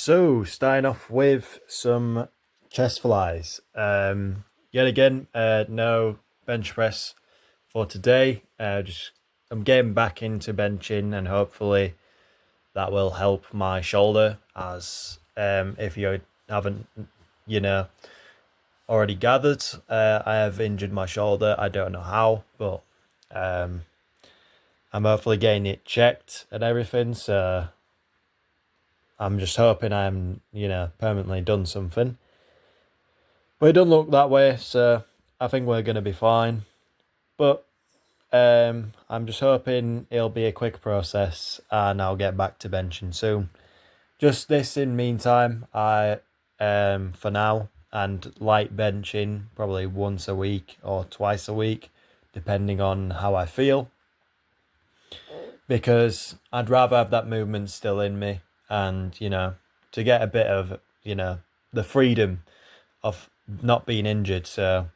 So, starting off with some chest flies. Yet again, no bench press for today. Just I'm getting back into benching, and hopefully that will help my shoulder. As if you haven't, you know, already gathered, I have injured my shoulder. I don't know how, but um, I'm hopefully getting it checked and everything. So I'm just hoping I'm, permanently done something. But it doesn't look that way, so I think we're going to be fine. But I'm just hoping it'll be a quick process and I'll get back to benching soon. Just this in meantime, I for now and light benching probably once a week or twice a week, depending on how I feel. Because I'd rather have that movement still in me and, to get a bit of, the freedom of not being injured. So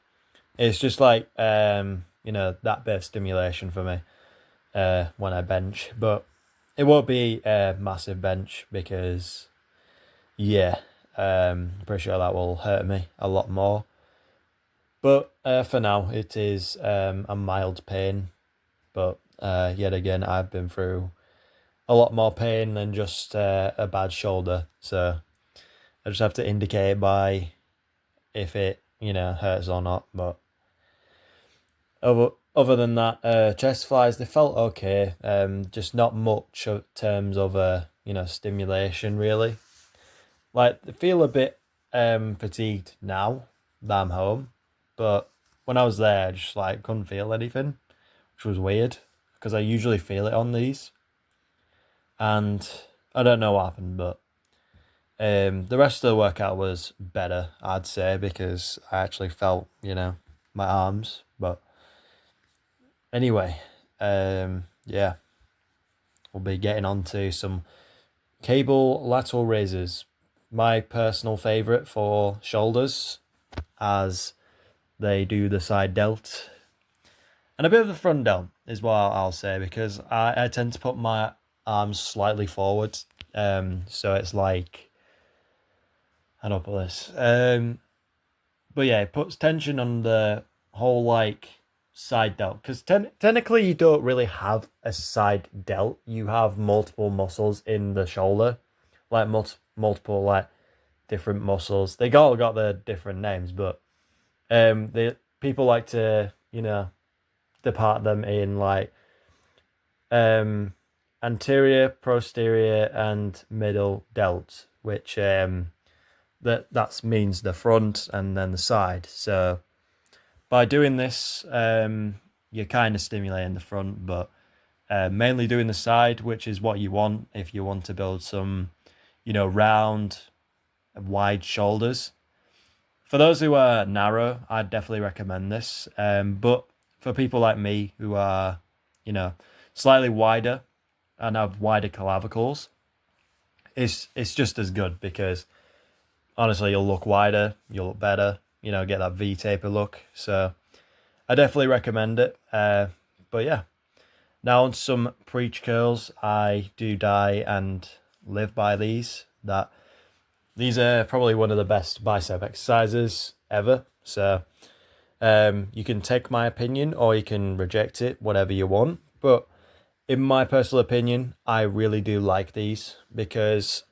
it's just like that bit of stimulation for me when I bench, but it won't be a massive bench because I'm pretty sure that will hurt me a lot more. But for now, it is a mild pain. But yet again, I've been through a lot more pain than just a bad shoulder. So I just have to indicate by if it hurts or not. But other than that, chest flies, they felt okay. Just not much in terms of stimulation really. Like they feel a bit fatigued now that I'm home, but when I was there, I just like couldn't feel anything, which was weird because I usually feel it on these, and I don't know what happened, but the rest of the workout was better, I'd say, because I actually felt my arms, but. Anyway, yeah, we'll be getting on to some cable lateral raises. My personal favourite for shoulders, as they do the side delt. And a bit of the front delt is what I'll say, because I tend to put my arms slightly forward. So it's like, how do I put this? But yeah, it puts tension on the whole, like, side delt, because technically you don't really have a side delt. You have multiple muscles in the shoulder, like multiple like different muscles. They all got their different names, but the people like to depart them in like anterior, posterior, and middle delt, which that means the front and then the side. So by doing this, you're kind of stimulating the front, but mainly doing the side, which is what you want if you want to build some, round, wide shoulders. For those who are narrow, I'd definitely recommend this. But for people like me who are, slightly wider and have wider clavicles, it's just as good because honestly, you'll look wider, you'll look better, get that V-taper look. So I definitely recommend it. But yeah, now on some preach curls. I do die and live by these. These are probably one of the best bicep exercises ever. So you can take my opinion or you can reject it, whatever you want. But in my personal opinion, I really do like these because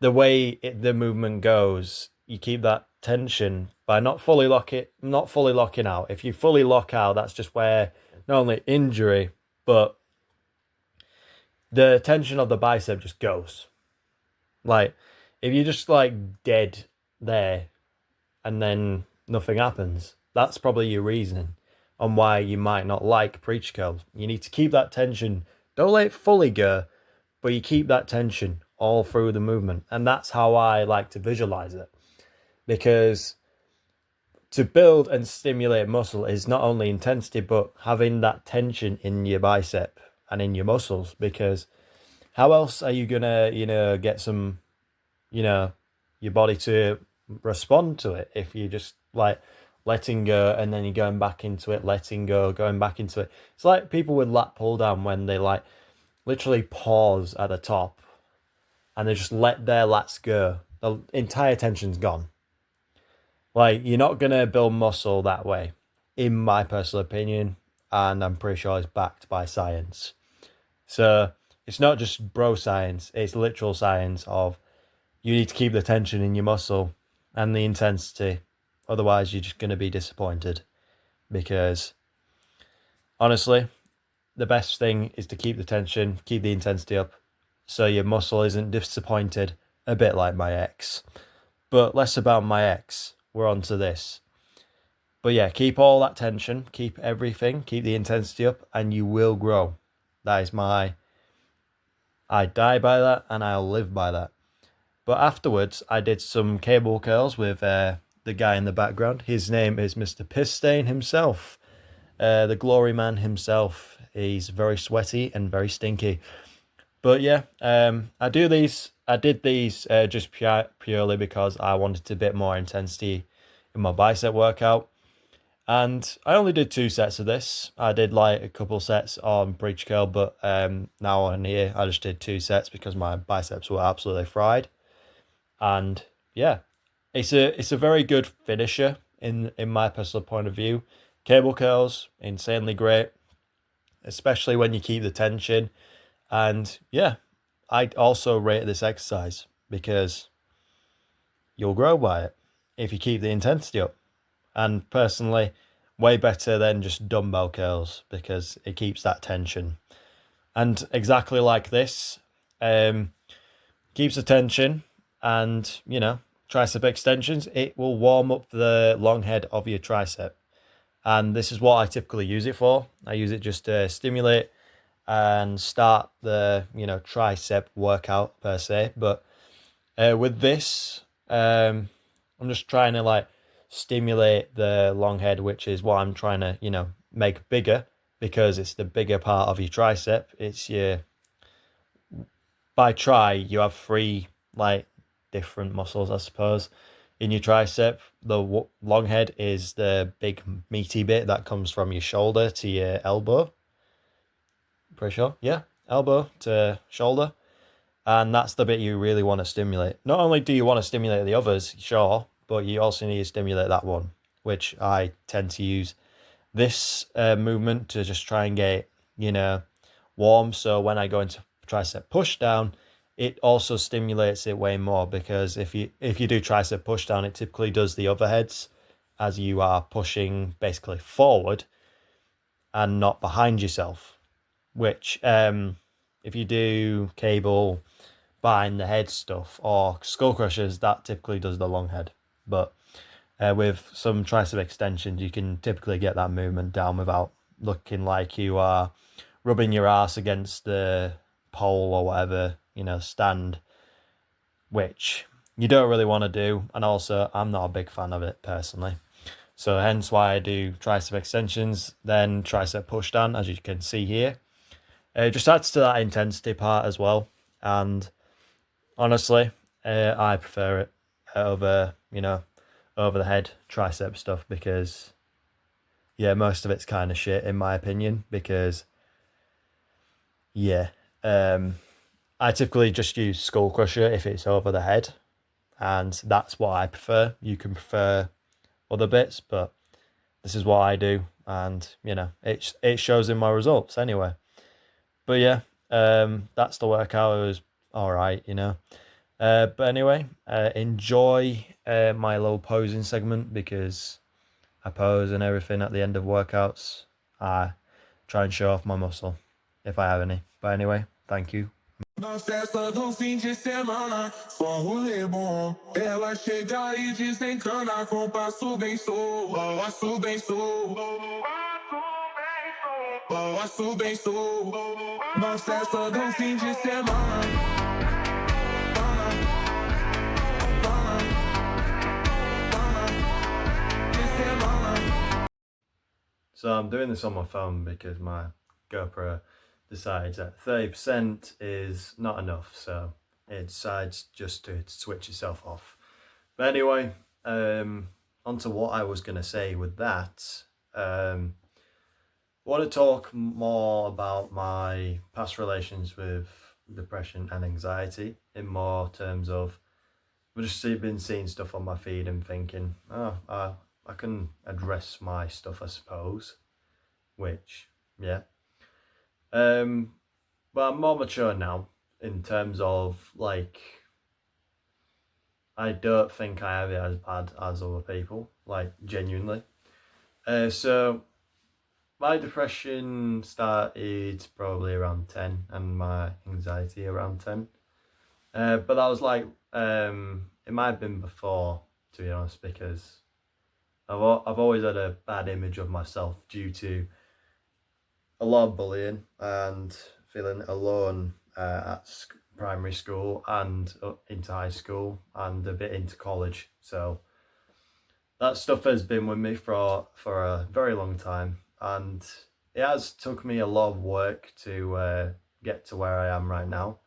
the way the movement goes, you keep that tension by not fully locking out. If you fully lock out, that's just where not only injury, but the tension of the bicep just goes. Like if you just like dead there and then nothing happens, that's probably your reasoning on why you might not like preacher curls. You need to keep that tension. Don't let it fully go, but you keep that tension all through the movement. And that's how I like to visualize it. Because to build and stimulate muscle is not only intensity, but having that tension in your bicep and in your muscles. Because how else are you gonna, get some, your body to respond to it if you just like letting go and then you're going back into it, letting go, going back into it. It's like people with lat pull down when they like literally pause at the top and they just let their lats go, the entire tension's gone. Like, you're not going to build muscle that way, in my personal opinion, and I'm pretty sure it's backed by science. So it's not just bro science, it's literal science of you need to keep the tension in your muscle and the intensity. Otherwise, you're just going to be disappointed. Because honestly, the best thing is to keep the tension, keep the intensity up, so your muscle isn't disappointed, a bit like my ex. But less about my ex. We're on to this. But yeah, keep all that tension, keep everything, keep the intensity up, and you will grow. That is I die by that, and I'll live by that. But afterwards, I did some cable curls with the guy in the background. His name is Mr. Pisstain himself, the glory man himself. He's very sweaty and very stinky. But yeah, I did these just purely because I wanted a bit more intensity in my bicep workout. And I only did 2 sets of this. I did like a couple sets on breech curl, but now on here, I just did 2 sets because my biceps were absolutely fried. And yeah, it's a very good finisher in my personal point of view. Cable curls, insanely great, especially when you keep the tension. And yeah, I also rate this exercise because you'll grow by it if you keep the intensity up. And personally, way better than just dumbbell curls because it keeps that tension. And exactly like this, keeps the tension, and tricep extensions, it will warm up the long head of your tricep. And this is what I typically use it for. I use it just to stimulate and start the tricep workout per se. But with this, I'm just trying to like stimulate the long head, which is what I'm trying to make bigger, because it's the bigger part of your tricep. It's your by tri you have 3 like different muscles, I suppose, in your tricep. The long head is the big meaty bit that comes from your shoulder to your elbow. Pretty sure, yeah, elbow to shoulder. And that's the bit you really want to stimulate. Not only do you want to stimulate the others, sure, but you also need to stimulate that one, which I tend to use this movement to just try and get, warm. So when I go into tricep push down, it also stimulates it way more, because if you do tricep push down, it typically does the overheads as you are pushing basically forward and not behind yourself, which if you do cable behind the head stuff or skull crushers, that typically does the long head. But with some tricep extensions, you can typically get that movement down without looking like you are rubbing your ass against the pole or whatever, stand, which you don't really want to do. And also, I'm not a big fan of it personally. So hence why I do tricep extensions, then tricep push down, as you can see here. It just adds to that intensity part as well. And honestly, I prefer it over, over the head tricep stuff, because yeah, most of it's kind of shit in my opinion, because yeah, I typically just use skull crusher if it's over the head, and that's what I prefer. You can prefer other bits, but this is what I do, and it shows in my results anyway. But yeah, that's the workout. It was all right, but anyway, enjoy my little posing segment, because I pose and everything at the end of workouts. I try and show off my muscle, if I have any. But anyway, thank you. Na festa do fim de semana, só rolê bom. Ela chega e desencana com passo bem sou, passo bem sou, passo bem sou. Na festa do fim de semana. So I'm doing this on my phone because my GoPro decides that 30% is not enough, so it decides just to switch itself off. But anyway, on to what I was going to say with that. I want to talk more about my past relations with depression and anxiety in more terms of I've just been seeing stuff on my feed and thinking, oh, I can address my stuff, I suppose. Which, yeah. But I'm more mature now in terms of like, I don't think I have it as bad as other people, like genuinely. So my depression started probably around 10 and my anxiety around 10. But that was like, it might have been before, to be honest, because I've always had a bad image of myself due to a lot of bullying and feeling alone at primary school and into high school and a bit into college. So that stuff has been with me for a very long time, and it has took me a lot of work to get to where I am right now.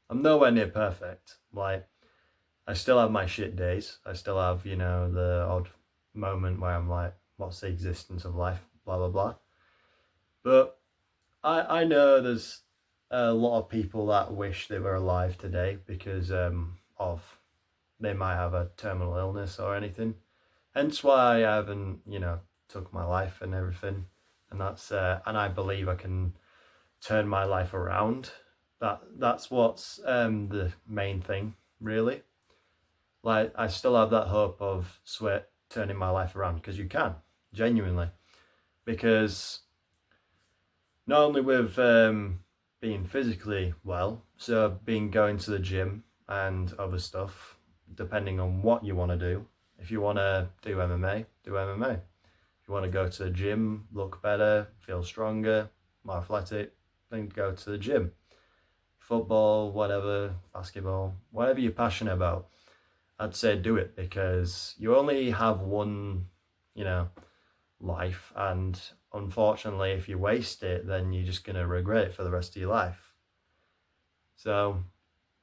I'm nowhere near perfect. Like, I still have my shit days. I still have, you know, the odd moment where I'm like, what's the existence of life? Blah, blah, blah. But I know there's a lot of people that wish they were alive today because of they might have a terminal illness or anything. Hence why I haven't, you know, took my life and everything. And that's and I believe I can turn my life around. That's what's the main thing, really. Like, I still have that hope of turning my life around, because you can, genuinely. Because not only with being physically well, so being going to the gym and other stuff, depending on what you want to do. If you want to do MMA, do MMA. If you want to go to the gym, look better, feel stronger, more athletic, then go to the gym. Football, whatever, basketball, whatever you're passionate about, I'd say do it, because you only have one, you know, life, and unfortunately if you waste it, then you're just going to regret it for the rest of your life. So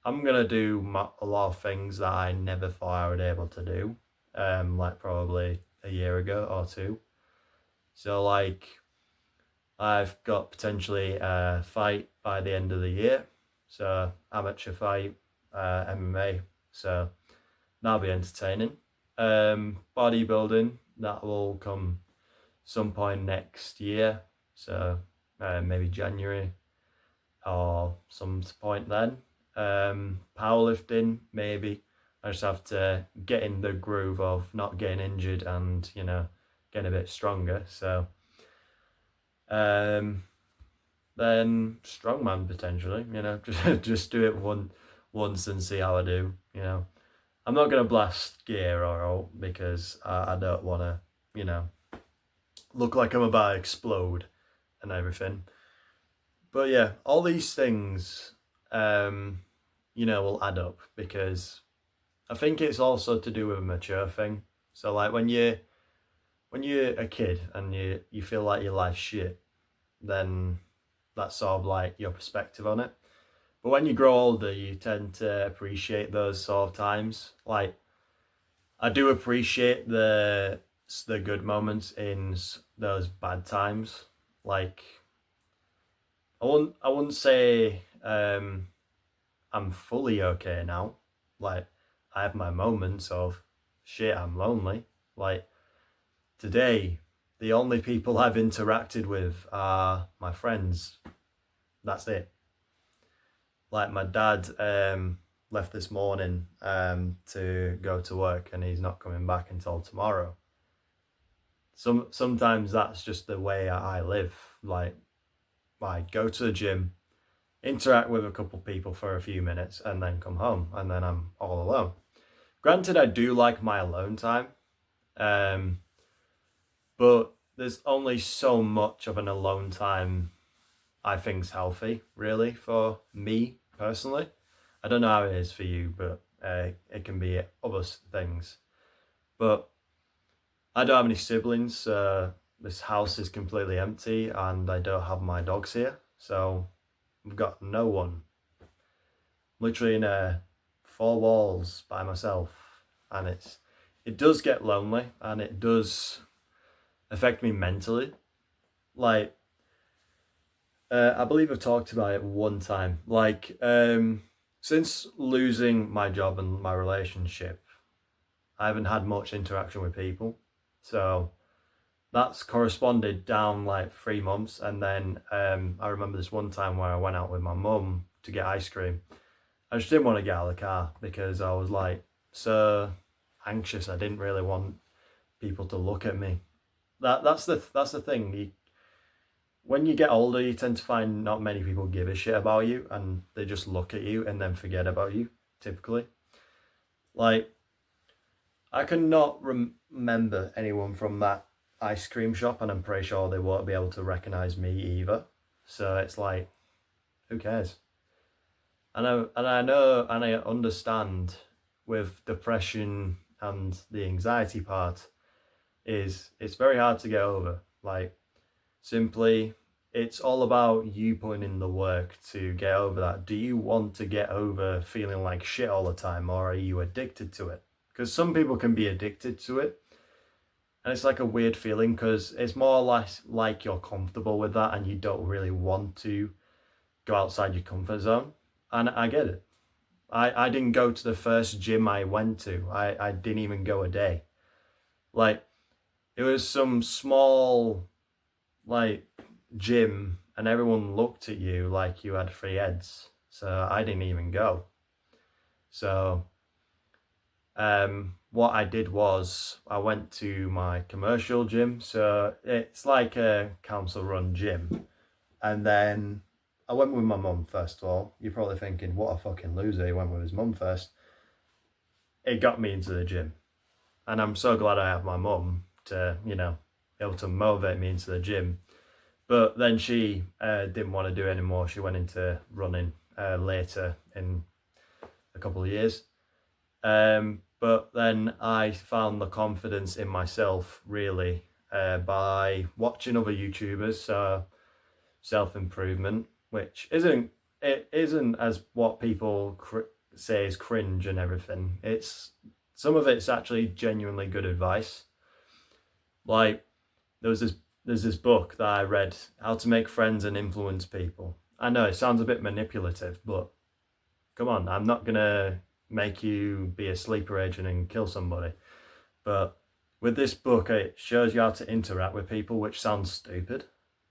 I'm going to do a lot of things that I never thought I would be able to do, like probably a year ago or two. So like, I've got potentially a fight by the end of the year, so amateur fight, MMA, so that'll be entertaining. Bodybuilding, that will come some point next year, so maybe January or some point then. Powerlifting, maybe. I just have to get in the groove of not getting injured and, you know, getting a bit stronger. So then strongman potentially, you know, just do it once and see how I do, you know. I'm not going to blast gear or all, because I don't want to, you know, look like I'm about to explode and everything. But yeah, all these things, you know, will add up, because I think it's also to do with a mature thing. So like, when you're a kid and you feel like your life's shit, then that's sort of like your perspective on it. But when you grow older, you tend to appreciate those sort of times. Like, I do appreciate the good moments in those bad times. Like, I wouldn't say I'm fully okay now. Like, I have my moments of shit, I'm lonely. Like, today, the only people I've interacted with are my friends. That's it. Like, my dad left this morning to go to work, and he's not coming back until tomorrow. Sometimes that's just the way I live. Like, I go to the gym, interact with a couple people for a few minutes, and then come home, and then I'm all alone. Granted, I do like my alone time, but there's only so much of an alone time I think's healthy, really, for me personally. I don't know how it is for you, but it can be other things. But I don't have any siblings. This house is completely empty, and I don't have my dogs here, so I've got no one. Literally in 4 walls by myself, and it does get lonely, and it does affect me mentally. Like, I believe I've talked about it one time. Like, since losing my job and my relationship, I haven't had much interaction with people. So that's corresponded down like 3 months. And then I remember this one time where I went out with my mum to get ice cream. I just didn't want to get out of the car because I was like so anxious. I didn't really want people to look at me. That's the thing. When you get older, you tend to find not many people give a shit about you, and they just look at you and then forget about you. Typically, like I cannot remember anyone from that ice cream shop, and I'm pretty sure they won't be able to recognize me either. So it's like, who cares? And I understand with depression and the anxiety part is it's very hard to get over. Like simply it's all about you putting in the work to get over that. Do you want to get over feeling like shit all the time, or are you addicted to it? Because some people can be addicted to it, and it's like a weird feeling because it's more or less like you're comfortable with that and you don't really want to go outside your comfort zone. And I get it. I didn't go to the first gym I went to. I didn't even go a day. Like it was some small like gym and everyone looked at you like you had three heads. So I didn't even go. So what I did was I went to my commercial gym. So it's like a council run gym. And then I went with my mum first of all. You're probably thinking, what a fucking loser. He went with his mum first. It got me into the gym. And I'm so glad I have my mum to, be able to motivate me into the gym. But then she didn't want to do it anymore. She went into running later in a couple of years. But then I found the confidence in myself really by watching other YouTubers, so self-improvement, which isn't as what people say is cringe and everything. It's some of it's actually genuinely good advice. Like there's this book that I read, How to Make Friends and Influence People. I know it sounds a bit manipulative, but come on, I'm not gonna make you be a sleeper agent and kill somebody. But with this book, it shows you how to interact with people, which sounds stupid,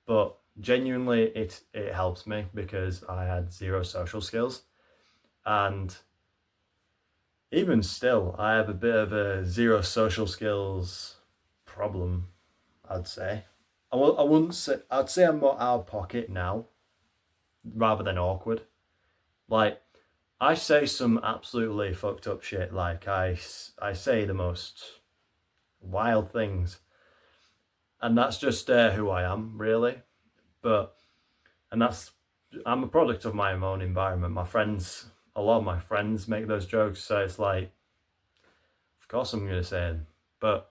but genuinely it helps me because I had zero social skills. And even still, I have a bit of a zero social skills problem, I'd say. I wouldn't say, I'd say I'm more out of pocket now rather than awkward. Like, I say some absolutely fucked up shit. Like, I say the most wild things. And that's just who I am, really. And I'm a product of my own environment. A lot of my friends make those jokes. So it's like, of course I'm going to say them. But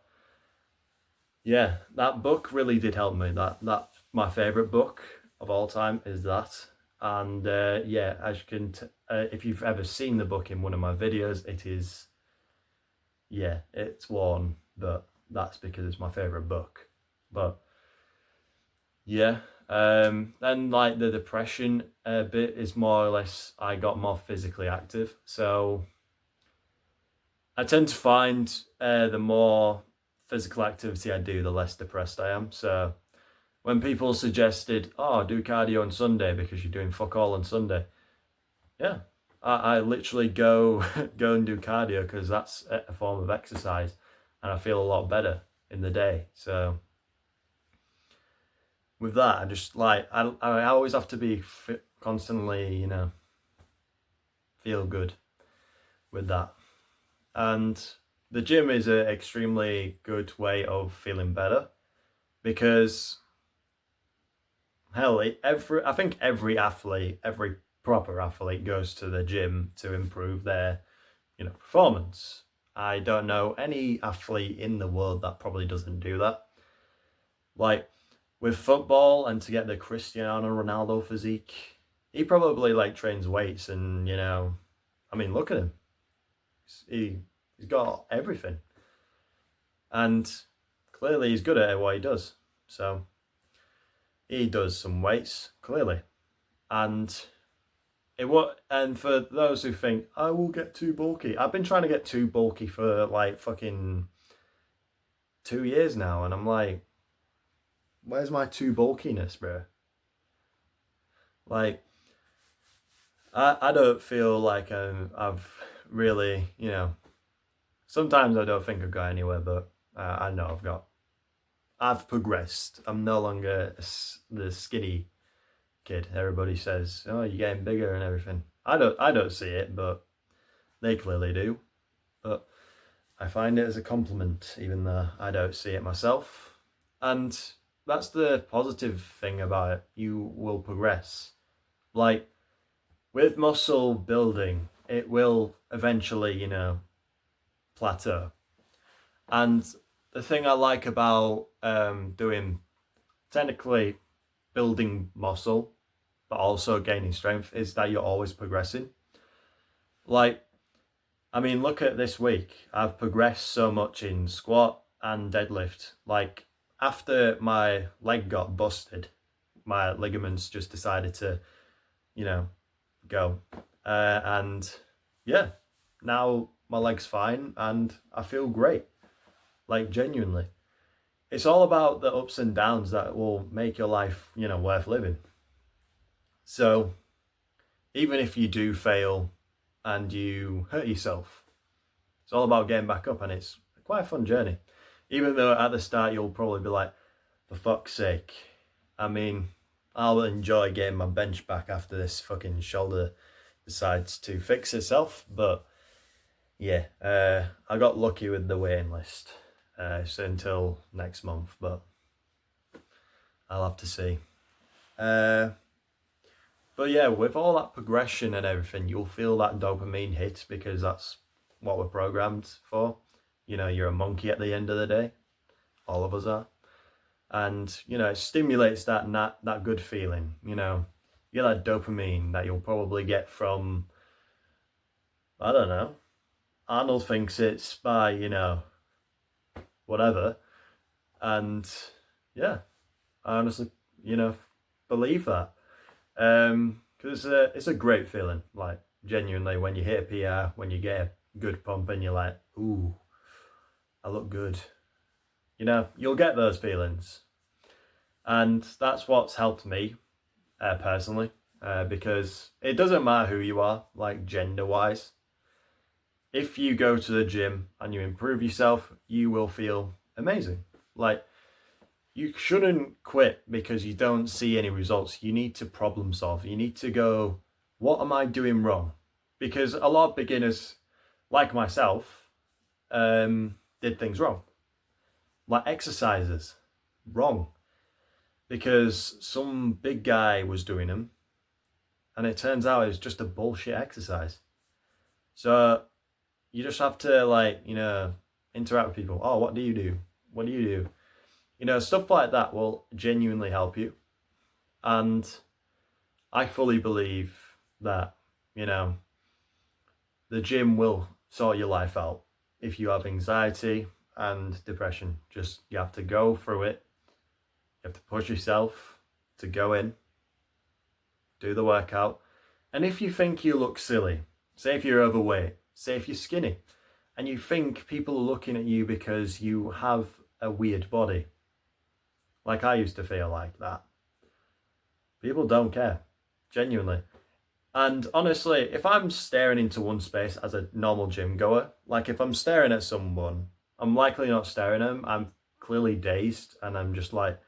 yeah, that book really did help me. That's my favorite book of all time is that. And yeah, as you can, if you've ever seen the book in one of my videos, it's worn, but that's because it's my favorite book. But yeah, then like the depression bit is more or less I got more physically active. So I tend to find the more physical activity I do, the less depressed I am. So when people suggested, oh, do cardio on Sunday because you're doing fuck all on Sunday, yeah, I literally go and do cardio because that's a form of exercise, and I feel a lot better in the day. So with that, I just like I always have to be constantly, feel good with that. And the gym is an extremely good way of feeling better because hell, I think every athlete, every proper athlete goes to the gym to improve their, performance. I don't know any athlete in the world that probably doesn't do that. Like with football and to get the Cristiano Ronaldo physique, he probably like trains weights and, I mean, look at him. He's got everything. And clearly he's good at what he does. So he does some weights, clearly. And and for those who think I will get too bulky, I've been trying to get too bulky for like fucking 2 years now, and I'm like, where's my too bulkiness, bro? Like, I don't feel like I've really, sometimes I don't think I've got anywhere, but I know I've progressed. I'm no longer the skinny kid. Everybody says, "Oh, you're getting bigger and everything." I don't see it, but they clearly do. But I find it as a compliment, even though I don't see it myself. And that's the positive thing about it. You will progress. Like with muscle building, it will eventually, plateau. And the thing I like about doing technically building muscle, but also gaining strength is that you're always progressing. Like, I mean, look at this week. I've progressed so much in squat and deadlift. Like, after my leg got busted, my ligaments just decided to, go. And yeah, now my leg's fine and I feel great. Like, genuinely. It's all about the ups and downs that will make your life, worth living. So, even if you do fail and you hurt yourself, it's all about getting back up, and it's quite a fun journey. Even though at the start you'll probably be like, for fuck's sake. I mean, I'll enjoy getting my bench back after this fucking shoulder decides to fix itself. But yeah, I got lucky with the waiting list. It's until next month, but I'll have to see. But yeah, with all that progression and everything, you'll feel that dopamine hit because that's what we're programmed for. You're a monkey at the end of the day. All of us are. And, it stimulates that good feeling, You get that dopamine that you'll probably get from, I don't know. Arnold thinks it's by, whatever. And yeah, I honestly, believe that. Because it's a great feeling, like genuinely when you hit a PR, when you get a good pump and you're like, ooh, I look good. You'll get those feelings. And that's what's helped me personally, because it doesn't matter who you are, like gender-wise. If you go to the gym and you improve yourself, you will feel amazing. Like, you shouldn't quit because you don't see any results. You need to problem solve. You need to go, what am I doing wrong? Because a lot of beginners, like myself, did things wrong. Like exercises, wrong. Because some big guy was doing them, and it turns out it was just a bullshit exercise. So you just have to interact with people. Oh, what do you do? What do you do? Stuff like that will genuinely help you. And I fully believe that, the gym will sort your life out. If you have anxiety and depression, you have to go through it. You have to push yourself to go in, do the workout. And if you think you look silly, say if you're overweight, say if you're skinny, and you think people are looking at you because you have a weird body, like I used to feel like that. People don't care, genuinely. And honestly, if I'm staring into one space as a normal gym goer, like if I'm staring at someone, I'm likely not staring at them. I'm clearly dazed and I'm just like,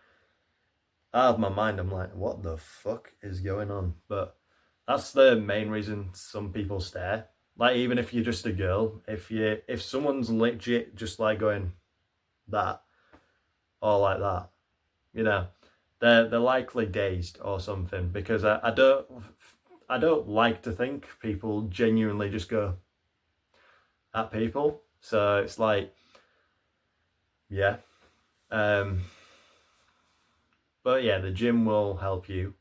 out of my mind, I'm like, what the fuck is going on? But that's the main reason some people stare. Like, even if you're just a girl, if someone's legit just like going that or like that, they're likely dazed or something, because I don't like to think people genuinely just go at people. So it's like, yeah. But yeah, the gym will help you,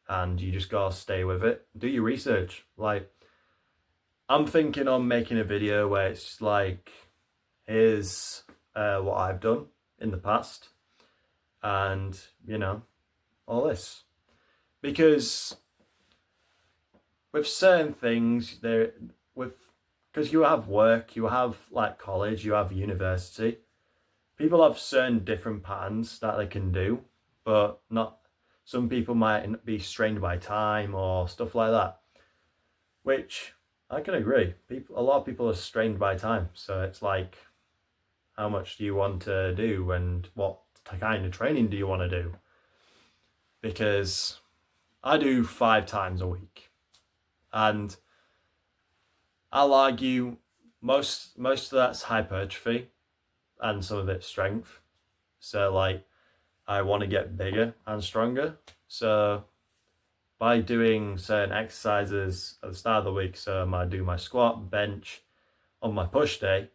and you just gotta stay with it. Do your research. Like, I'm thinking on making a video where it's like, here's what I've done in the past, and all this? Because with certain things, because you have work, you have like college, you have university, people have certain different patterns that they can do, but not, some people might be strained by time or stuff like that, which I can agree. A lot of people are strained by time. So it's like, how much do you want to do and what kind of training do you want to do? Because I do 5 times a week, and I'll argue most of that's hypertrophy and some of it's strength. So like, I want to get bigger and stronger. So by doing certain exercises at the start of the week, so I might do my squat, bench on my push day.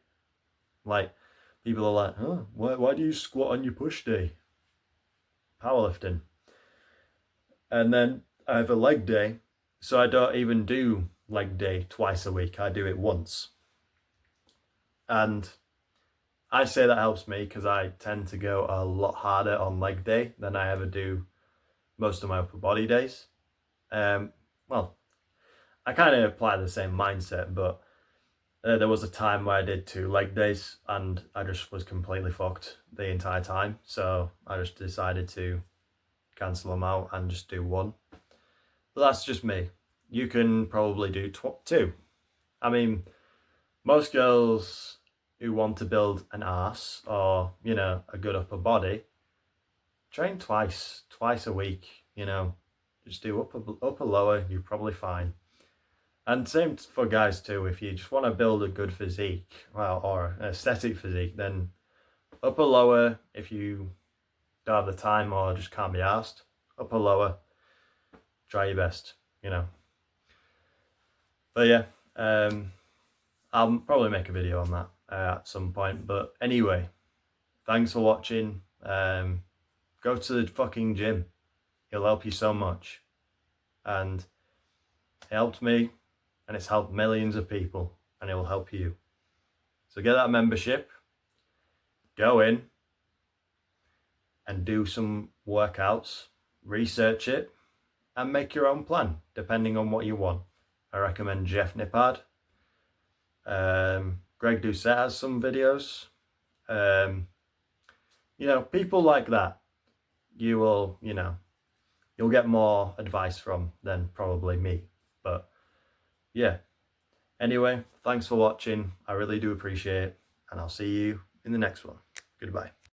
Like, people are like, oh, why do you squat on your push day? Powerlifting. And then I have a leg day, so I don't even do leg day twice a week. I do it once. And I say that helps me because I tend to go a lot harder on leg day than I ever do most of my upper body days. Well, I kind of apply the same mindset, but there was a time where I did 2 leg days and I just was completely fucked the entire time. So I just decided to cancel them out and just do 1. But that's just me. You can probably do 2. I mean, most girls who want to build an ass or, you know, a good upper body, train twice a week, you know, just do upper lower, you're probably fine. And same for guys too. If you just want to build a good physique, well, or an aesthetic physique, then upper lower, if you don't have the time or just can't be asked, upper lower, try your best, you know. But yeah, I'll probably make a video on that at some point. But anyway, thanks for watching. Go to the fucking gym. It'll help you so much. And it helped me, and it's helped millions of people, and it will help you. So get that membership, go in and do some workouts, research it, and make your own plan, depending on what you want. I recommend Jeff Nippard. Greg Doucette has some videos. You know, people like that, you will, you know, you'll get more advice from than probably me. But yeah, anyway, thanks for watching. I really do appreciate it, and I'll see you in the next one. Goodbye.